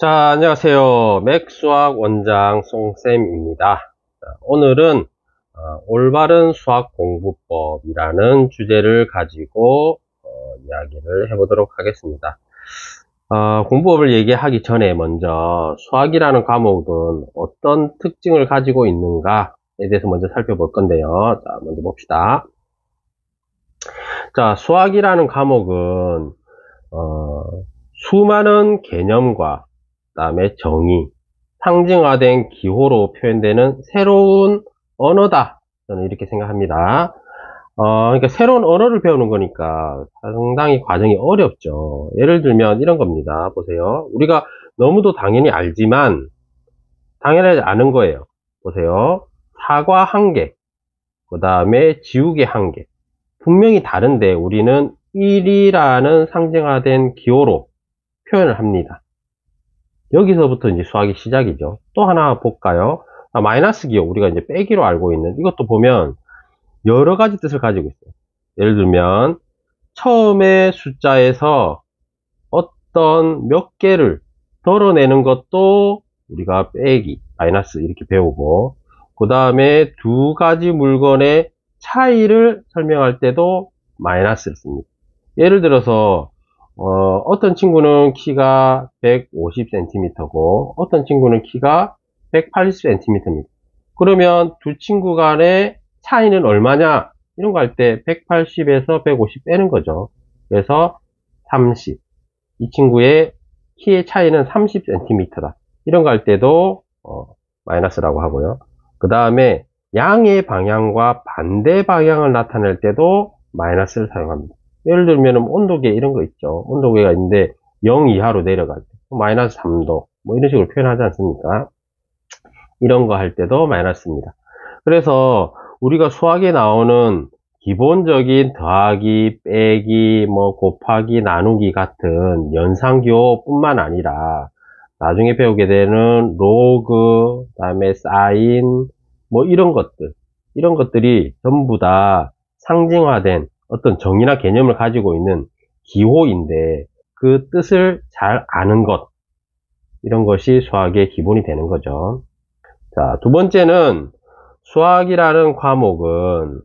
자, 안녕하세요. 맥수학 원장 송쌤입니다. 자, 오늘은 올바른 수학 공부법이라는 주제를 가지고 이야기를 해보도록 하겠습니다. 공부법을 얘기하기 전에 먼저 수학이라는 과목은 어떤 특징을 가지고 있는가에 대해서 먼저 살펴볼 건데요. 자, 먼저 봅시다. 자, 수학이라는 과목은 수많은 개념과 그다음에 정의, 상징화된 기호로 표현되는 새로운 언어다. 저는 이렇게 생각합니다. 그러니까 새로운 언어를 배우는 거니까 상당히 과정이 어렵죠. 예를 들면 이런 겁니다. 보세요. 우리가 너무도 당연히 알지만 당연하지 않은 거예요. 보세요. 사과 한 개, 그 다음에 지우개 한 개. 분명히 다른데 우리는 1이라는 상징화된 기호로 표현을 합니다. 여기서부터 이제 수학이 시작이죠. 또 하나 볼까요? 마이너스 기호, 우리가 이제 빼기로 알고 있는 이것도 보면 여러 가지 뜻을 가지고 있어요. 예를 들면 처음에 숫자에서 어떤 몇 개를 덜어내는 것도 우리가 빼기, 마이너스 이렇게 배우고, 그 다음에 두 가지 물건의 차이를 설명할 때도 마이너스를 씁니다. 예를 들어서 어떤 친구는 키가 150cm고 어떤 친구는 키가 180cm입니다. 그러면 두 친구 간의 차이는 얼마냐? 이런 거 할 때 180에서 150 빼는 거죠. 그래서 30. 이 친구의 키의 차이는 30cm다. 이런 거 할 때도 마이너스라고 하고요. 그 다음에 양의 방향과 반대 방향을 나타낼 때도 마이너스를 사용합니다. 예를 들면 온도계 이런 거 있죠. 온도계가 있는데 0 이하로 내려갈 때 마이너스 3도 뭐 이런 식으로 표현하지 않습니까? 이런 거 할 때도 마이너스입니다. 그래서 우리가 수학에 나오는 기본적인 더하기, 빼기, 뭐 곱하기, 나누기 같은 연산기호뿐만 아니라 나중에 배우게 되는 로그, 그다음에 사인, 뭐 이런 것들이 전부 다 상징화된 어떤 정의나 개념을 가지고 있는 기호인데 그 뜻을 잘 아는 것, 이런 것이 수학의 기본이 되는 거죠. 자, 두 번째는 수학이라는 과목은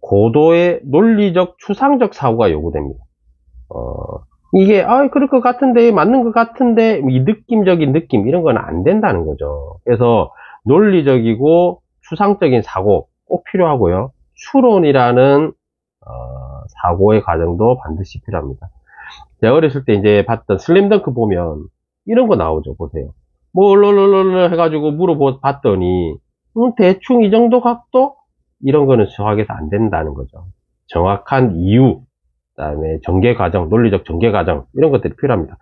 고도의 논리적 추상적 사고가 요구됩니다. 이게 그럴 것 같은데, 맞는 것 같은데, 이 느낌적인 느낌 이런 건 안 된다는 거죠. 그래서 논리적이고 추상적인 사고 꼭 필요하고요. 추론이라는 사고의 과정도 반드시 필요합니다. 제가 어렸을 때 이제 봤던 슬램덩크 보면 이런 거 나오죠. 보세요. 뭐 롤롤롤 해가지고 물어봤더니 대충 이 정도 각도? 이런 거는 수학에서 안 된다는 거죠. 정확한 이유, 그 다음에 전개과정, 논리적 전개과정 이런 것들이 필요합니다.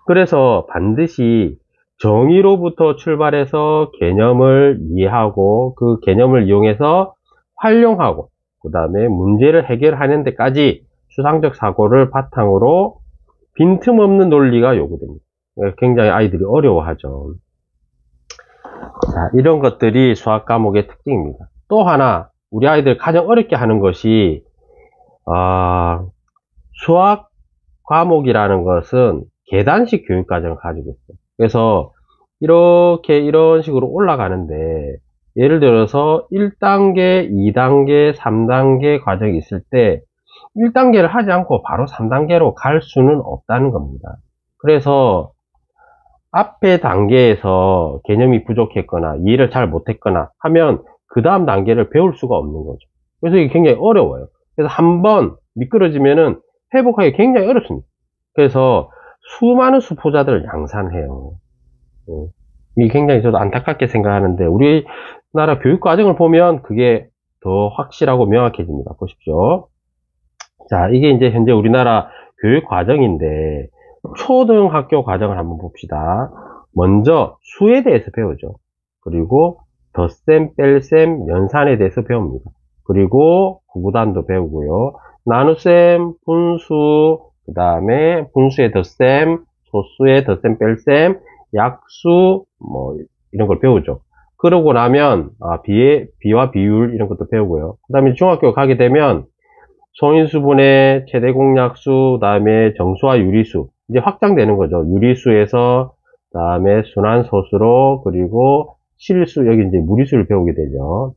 그래서 반드시 정의로부터 출발해서 개념을 이해하고 그 개념을 이용해서 활용하고 그 다음에 문제를 해결하는 데까지 추상적 사고를 바탕으로 빈틈없는 논리가 요구됩니다. 굉장히 아이들이 어려워하죠. 자, 이런 것들이 수학 과목의 특징입니다. 또 하나 우리 아이들 가장 어렵게 하는 것이 수학 과목이라는 것은 계단식 교육과정을 가지고 있어요. 그래서 이런 식으로 올라가는데 예를 들어서 1단계, 2단계, 3단계 과정이 있을 때 1단계를 하지 않고 바로 3단계로 갈 수는 없다는 겁니다. 그래서 앞에 단계에서 개념이 부족했거나 이해를 잘 못했거나 하면 그 다음 단계를 배울 수가 없는 거죠. 그래서 이게 굉장히 어려워요. 그래서 한번 미끄러지면은 회복하기 굉장히 어렵습니다. 그래서 수많은 수포자들을 양산해요. 이게 굉장히 저도 안타깝게 생각하는데 우리나라 교육과정을 보면 그게 더 확실하고 명확해집니다. 보십시오. 자, 이게 이제 현재 우리나라 교육과정인데 초등학교 과정을 한번 봅시다. 먼저 수에 대해서 배우죠. 그리고 덧셈, 뺄셈, 연산에 대해서 배웁니다. 그리고 구구단도 배우고요. 나눗셈, 분수, 그 다음에 분수의 덧셈, 소수의 덧셈, 뺄셈, 약수, 뭐 이런 걸 배우죠. 그러고 나면 비와 비율 이런 것도 배우고요. 그 다음에 중학교 가게 되면 성인수분해, 최대공약수, 그 다음에 정수와 유리수 이제 확장되는 거죠. 유리수에서 다음에 순환소수로, 그리고 실수, 여기 이제 무리수를 배우게 되죠.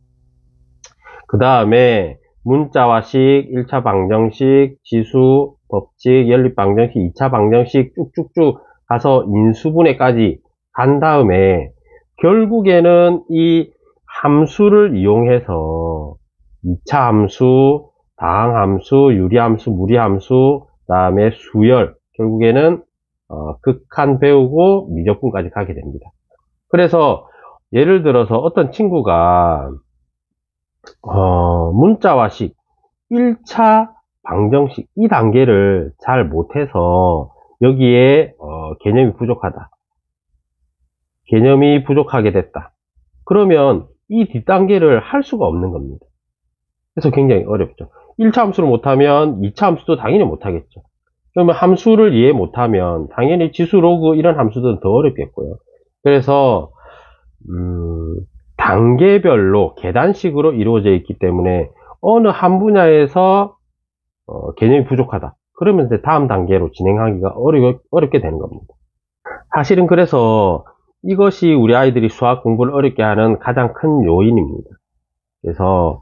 그 다음에 문자화식, 1차 방정식, 지수, 법칙, 연립 방정식, 2차 방정식 쭉쭉쭉 가서 인수분해까지 간 다음에 결국에는 이 함수를 이용해서 2차 함수, 다항함수, 유리함수, 무리함수, 그 다음에 수열, 결국에는 극한 배우고 미적분까지 가게 됩니다. 그래서 예를 들어서 어떤 친구가 문자화식 1차 방정식 이 단계를 잘 못해서 여기에 개념이 부족하다. 개념이 부족하게 됐다. 그러면 이 뒷단계를 할 수가 없는 겁니다. 그래서 굉장히 어렵죠. 1차 함수를 못하면 2차 함수도 당연히 못하겠죠. 그러면 함수를 이해 못하면 당연히 지수, 로그 이런 함수들은 더 어렵겠고요. 그래서 단계별로 계단식으로 이루어져 있기 때문에 어느 한 분야에서 개념이 부족하다. 그러면 이제 다음 단계로 진행하기가 어렵게 되는 겁니다. 사실은 그래서 이것이 우리 아이들이 수학 공부를 어렵게 하는 가장 큰 요인입니다. 그래서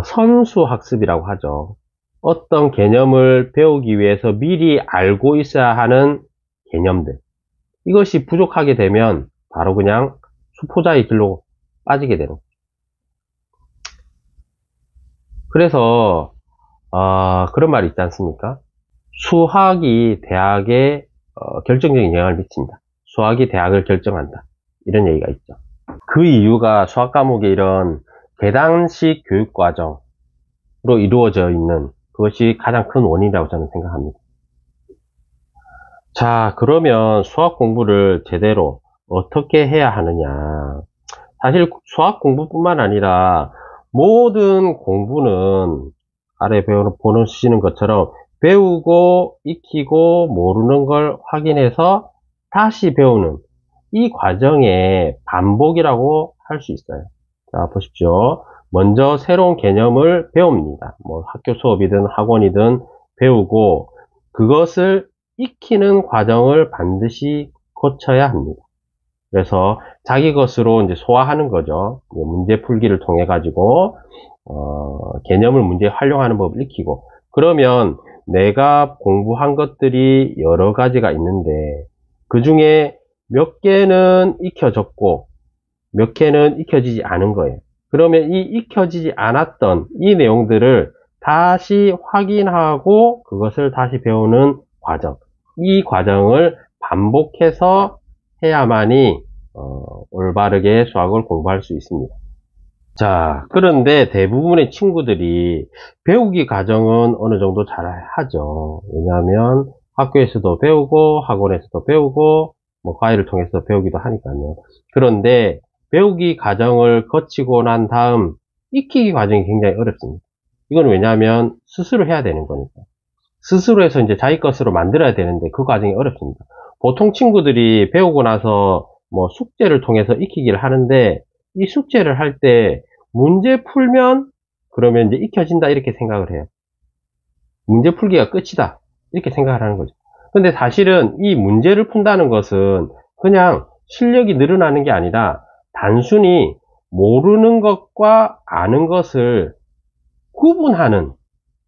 선수학습이라고 하죠. 어떤 개념을 배우기 위해서 미리 알고 있어야 하는 개념들, 이것이 부족하게 되면 바로 그냥 수포자의 길로 빠지게 되는 거죠. 그래서 그런 말이 있지 않습니까? 수학이 대학에 결정적인 영향을 미친다. 수학이 대학을 결정한다. 이런 얘기가 있죠. 그 이유가 수학 과목의 이런 계단식 교육과정으로 이루어져 있는 그것이 가장 큰 원인이라고 저는 생각합니다. 자, 그러면 수학 공부를 제대로 어떻게 해야 하느냐. 사실 수학 공부뿐만 아니라 모든 공부는 아래 보시는 것처럼 배우고 익히고 모르는 걸 확인해서 다시 배우는 이 과정의 반복이라고 할 수 있어요. 자, 보십시오. 먼저 새로운 개념을 배웁니다. 뭐 학교 수업이든 학원이든 배우고 그것을 익히는 과정을 반드시 거쳐야 합니다. 그래서 자기 것으로 이제 소화하는 거죠. 문제 풀기를 통해 가지고 개념을 문제에 활용하는 법을 익히고, 그러면 내가 공부한 것들이 여러 가지가 있는데 그 중에 몇 개는 익혀졌고 몇 개는 익혀지지 않은 거예요. 그러면 이 익혀지지 않았던 이 내용들을 다시 확인하고 그것을 다시 배우는 과정, 이 과정을 반복해서 해야만이 올바르게 수학을 공부할 수 있습니다. 자, 그런데 대부분의 친구들이 배우기 과정은 어느 정도 잘 하죠. 왜냐하면 학교에서도 배우고 학원에서도 배우고 뭐 과외를 통해서 배우기도 하니까요. 그런데 배우기 과정을 거치고 난 다음 익히기 과정이 굉장히 어렵습니다. 이건 왜냐하면 스스로 해야 되는 거니까. 스스로 해서 이제 자기 것으로 만들어야 되는데 그 과정이 어렵습니다. 보통 친구들이 배우고 나서 뭐 숙제를 통해서 익히기를 하는데 이 숙제를 할 때 문제 풀면 그러면 이제 익혀진다 이렇게 생각을 해요. 문제 풀기가 끝이다 이렇게 생각을 하는 거죠. 근데 사실은 이 문제를 푼다는 것은 그냥 실력이 늘어나는 게 아니라 단순히 모르는 것과 아는 것을 구분하는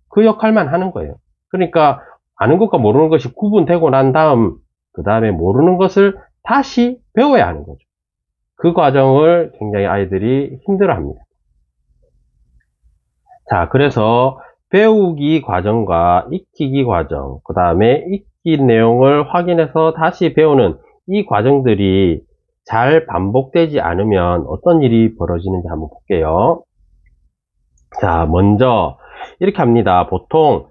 그 역할만 하는 거예요. 그러니까 아는 것과 모르는 것이 구분되고 난 다음 그 다음에 모르는 것을 다시 배워야 하는 거죠. 그 과정을 굉장히 아이들이 힘들어합니다. 자, 그래서 배우기 과정과 익히기 과정, 그 다음에 익힌 내용을 확인해서 다시 배우는 이 과정들이 잘 반복되지 않으면 어떤 일이 벌어지는지 한번 볼게요. 자, 먼저 이렇게 합니다. 보통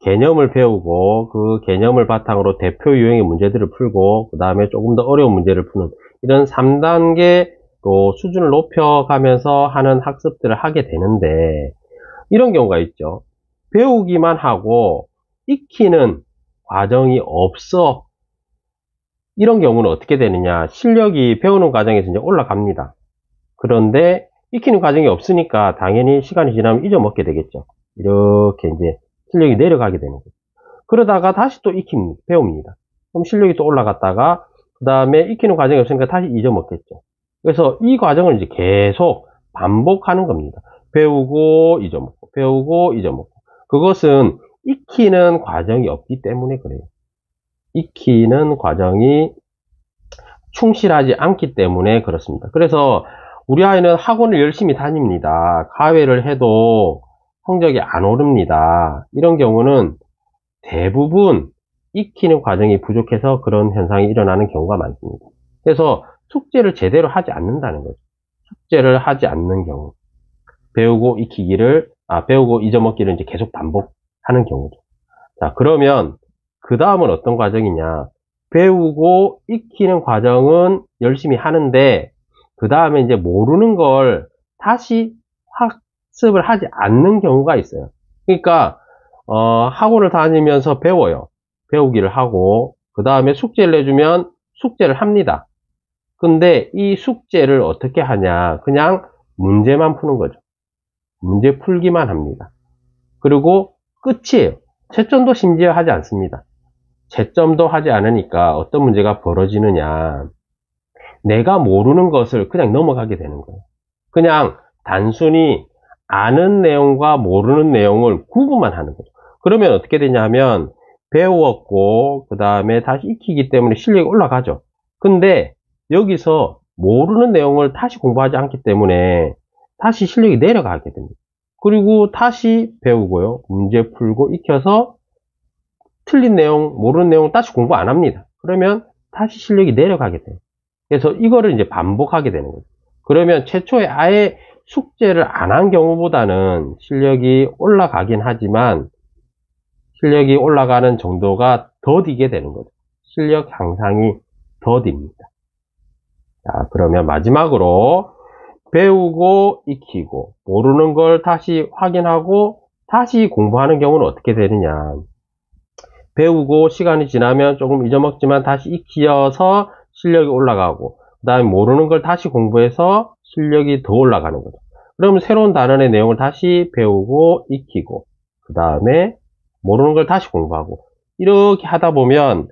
개념을 배우고 그 개념을 바탕으로 대표 유형의 문제들을 풀고 그 다음에 조금 더 어려운 문제를 푸는 이런 3단계로 수준을 높여가면서 하는 학습들을 하게 되는데 이런 경우가 있죠. 배우기만 하고 익히는 과정이 없어. 이런 경우는 어떻게 되느냐. 실력이 배우는 과정에서 이제 올라갑니다. 그런데 익히는 과정이 없으니까 당연히 시간이 지나면 잊어먹게 되겠죠. 이렇게 이제 실력이 내려가게 되는 거죠. 그러다가 다시 또 배웁니다. 그럼 실력이 또 올라갔다가 그 다음에 익히는 과정이 없으니까 다시 잊어먹겠죠. 그래서 이 과정을 이제 계속 반복하는 겁니다. 배우고 잊어먹고, 배우고 잊어먹고. 그것은 익히는 과정이 없기 때문에 그래요. 익히는 과정이 충실하지 않기 때문에 그렇습니다. 그래서 우리 아이는 학원을 열심히 다닙니다. 과외를 해도 성적이 안 오릅니다. 이런 경우는 대부분 익히는 과정이 부족해서 그런 현상이 일어나는 경우가 많습니다. 그래서 숙제를 제대로 하지 않는다는 거죠. 숙제를 하지 않는 경우. 배우고 익히기를, 배우고 잊어먹기를 이제 계속 반복하는 경우죠. 자, 그러면 그 다음은 어떤 과정이냐. 배우고 익히는 과정은 열심히 하는데, 그 다음에 이제 모르는 걸 다시 학습을 하지 않는 경우가 있어요. 그러니까, 학원을 다니면서 배워요. 배우기를 하고, 그 다음에 숙제를 내주면 숙제를 합니다. 근데 이 숙제를 어떻게 하냐. 그냥 문제만 푸는 거죠. 문제 풀기만 합니다. 그리고 끝이에요. 채점도 심지어 하지 않습니다. 채점도 하지 않으니까 어떤 문제가 벌어지느냐. 내가 모르는 것을 그냥 넘어가게 되는 거예요. 그냥 단순히 아는 내용과 모르는 내용을 구분만 하는 거죠. 그러면 어떻게 되냐 하면 배웠고 그 다음에 다시 익히기 때문에 실력이 올라가죠. 근데 여기서 모르는 내용을 다시 공부하지 않기 때문에 다시 실력이 내려가게 됩니다. 그리고 다시 배우고요. 문제 풀고 익혀서 틀린 내용, 모르는 내용 다시 공부 안 합니다. 그러면 다시 실력이 내려가게 돼요. 그래서 이거를 이제 반복하게 되는 거죠. 그러면 최초에 아예 숙제를 안 한 경우보다는 실력이 올라가긴 하지만 실력이 올라가는 정도가 더디게 되는 거죠. 실력 향상이 더딥니다. 자, 그러면 마지막으로 배우고 익히고 모르는 걸 다시 확인하고 다시 공부하는 경우는 어떻게 되느냐. 배우고 시간이 지나면 조금 잊어먹지만 다시 익혀서 실력이 올라가고 그 다음에 모르는 걸 다시 공부해서 실력이 더 올라가는 거죠. 그러면 새로운 단원의 내용을 다시 배우고 익히고 그 다음에 모르는 걸 다시 공부하고 이렇게 하다 보면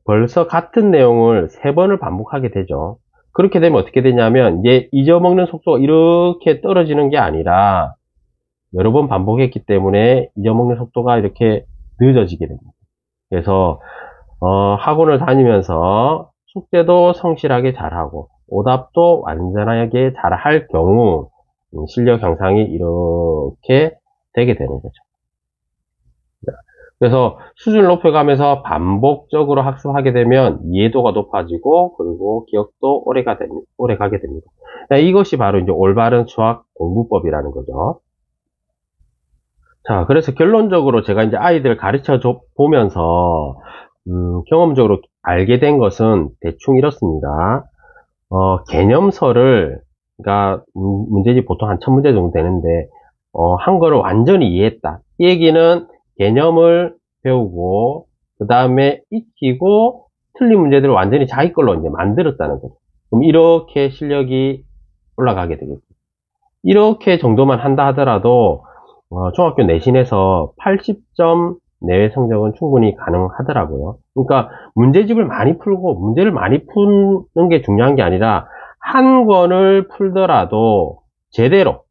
벌써 같은 내용을 3번을 반복하게 되죠. 그렇게 되면 어떻게 되냐면 이제 잊어먹는 속도가 이렇게 떨어지는 게 아니라 여러 번 반복했기 때문에 잊어먹는 속도가 이렇게 늦어지게 됩니다. 그래서 학원을 다니면서 숙제도 성실하게 잘하고 오답도 완전하게 잘할 경우 실력 향상이 이렇게 되게 되는 거죠. 그래서 수준을 높여가면서 반복적으로 학습하게 되면 이해도가 높아지고 그리고 기억도 오래 가게 됩니다. 이것이 바로 이제 올바른 수학 공부법이라는 거죠. 자, 그래서 결론적으로 제가 이제 아이들 가르쳐 보면서 경험적으로 알게 된 것은 대충 이렇습니다. 개념서를 그러니까 문제집 보통 한 1000문제 정도 되는데 한 거를 완전히 이해했다. 이 얘기는 개념을 배우고 그 다음에 익히고 틀린 문제들을 완전히 자기 걸로 이제 만들었다는 거죠. 그럼 이렇게 실력이 올라가게 되겠죠. 이렇게 정도만 한다 하더라도 중학교 내신에서 80점 내외 성적은 충분히 가능하더라고요. 그러니까 문제집을 많이 풀고 문제를 많이 푸는 게 중요한 게 아니라 한 권을 풀더라도 제대로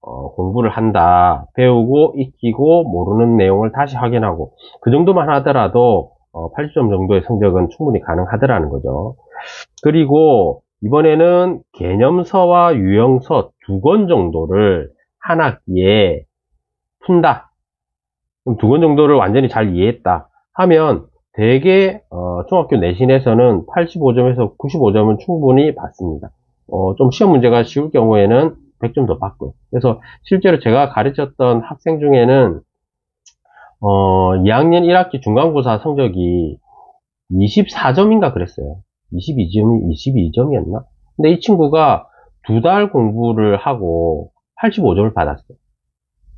공부를 한다. 배우고 익히고 모르는 내용을 다시 확인하고 그 정도만 하더라도 80점 정도의 성적은 충분히 가능하더라는 거죠. 그리고 이번에는 개념서와 유형서 2권 정도를 한 학기에 푼다. 그럼 2권 정도를 완전히 잘 이해했다 하면 대개 중학교 내신에서는 85점에서 95점은 충분히 받습니다. 좀 시험 문제가 쉬울 경우에는 100점 더 받고요. 그래서 실제로 제가 가르쳤던 학생 중에는 2학년 1학기 중간고사 성적이 24점인가 그랬어요. 22점이었나? 근데 이 친구가 2달 공부를 하고 85점을 받았어요.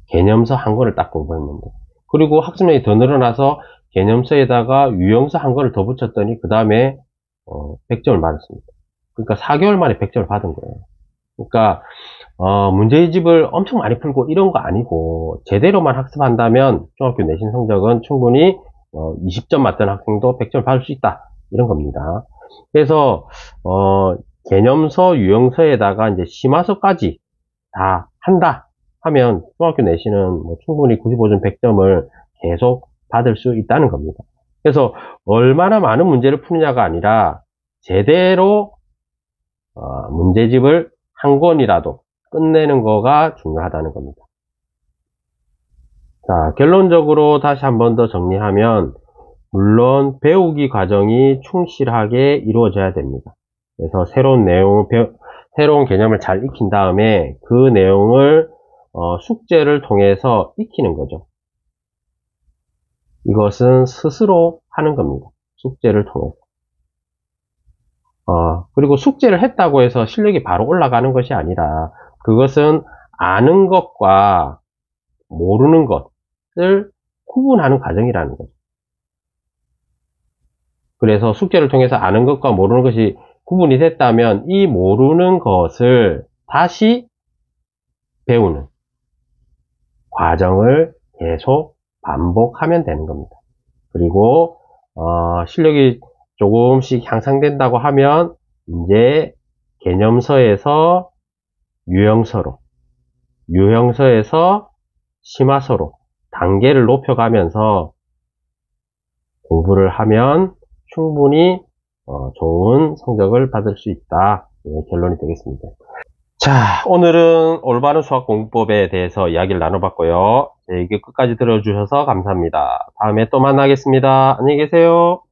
개념서 한 권을 딱 공부했는데. 그리고 학습량이 더 늘어나서 개념서에다가 유형서 한 권을 더 붙였더니 그 다음에 100점을 받았습니다. 그러니까 4개월 만에 100점을 받은 거예요. 그러니까 문제집을 엄청 많이 풀고 이런 거 아니고 제대로만 학습한다면 중학교 내신 성적은 충분히 20점 맞던 학생도 100점을 받을 수 있다. 이런 겁니다. 그래서, 개념서, 유형서에다가 이제 심화서까지 다 한다 하면 중학교 내신은 뭐 충분히 95점, 100점을 계속 받을 수 있다는 겁니다. 그래서 얼마나 많은 문제를 푸느냐가 아니라 제대로 문제집을 한 권이라도 끝내는 거가 중요하다는 겁니다. 자, 결론적으로 다시 한 번 더 정리하면, 물론 배우기 과정이 충실하게 이루어져야 됩니다. 그래서 새로운 새로운 개념을 잘 익힌 다음에 그 내용을 숙제를 통해서 익히는 거죠. 이것은 스스로 하는 겁니다. 숙제를 통해서. 그리고 숙제를 했다고 해서 실력이 바로 올라가는 것이 아니라, 그것은 아는 것과 모르는 것을 구분하는 과정이라는 거죠. 그래서 숙제를 통해서 아는 것과 모르는 것이 구분이 됐다면 이 모르는 것을 다시 배우는 과정을 계속 반복하면 되는 겁니다. 그리고 실력이 조금씩 향상된다고 하면 이제 개념서에서 유형서로, 유형서에서 심화서로 단계를 높여가면서 공부를 하면 충분히 좋은 성적을 받을 수 있다. 네, 결론이 되겠습니다. 자, 오늘은 올바른 수학 공부법에 대해서 이야기를 나눠봤고요. 이게 끝까지 들어주셔서 감사합니다. 다음에 또 만나겠습니다. 안녕히 계세요.